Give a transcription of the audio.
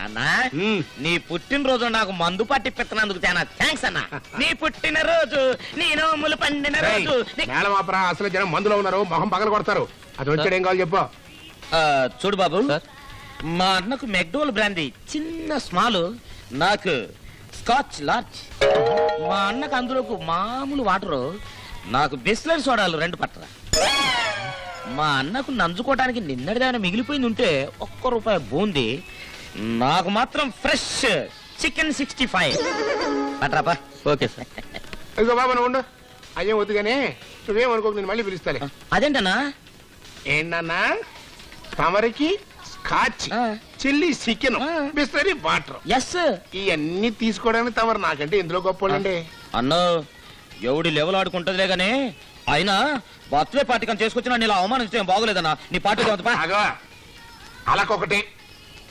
అన్నా నీ పుట్టినరోజు నాకు మందు పట్టి పెట్టినందుకు చాలా థ్యాంక్స్ అన్నా. నీ పుట్టినరోజు నీ నోములు పండిన రోజు. అసలు జనం మందులో ఉన్నారు, మొహం పగల కొడతారు. అది వచ్చాడు, ఏం కావాలి చెప్పు. చూడు బాబు, మా అన్నకు మెక్డోల్ బ్రాందీ చిన్న స్మాల్, నాకు స్కాచ్ లార్జ్. మా అన్నకు అందులోకి మామూలు వాటరు, నాకు బిస్లరీ సోడాలు 2 పట్టరా. మా అన్నకు నంజుకోవడానికి నిన్నటిదాన్ని మిగిలిపోయింది ఉంటే ₹1 బూంది, నాకు మాత్రం ఫ్రెష్ చికెన్ 65 పట్రాపా. Okay sir. ఇదిగో బాబా నువ్వు ఉండు, అయ్యే వద్దు కానీ నువ్వేమనుకోకు, నేను మళ్ళీ పిలుస్తాలే. అదేంటన్నా? ఏంటన్నా? తమరికి scotch, chilli chicken, Bisleri water, yes, ఇవన్నీ తీసుకోవడానికి తమరు నాకంటే ఇందులో గొప్పండి. అన్నో ఎవడి లెవెల్ ఆడుకుంటదిలే గానీ, అయినా బర్త్డే పార్టీ కానీ చేసుకొచ్చిన ఇలా అవమానించడం బాగోలేదన్నా. నీ పార్టీ అలాకొకటి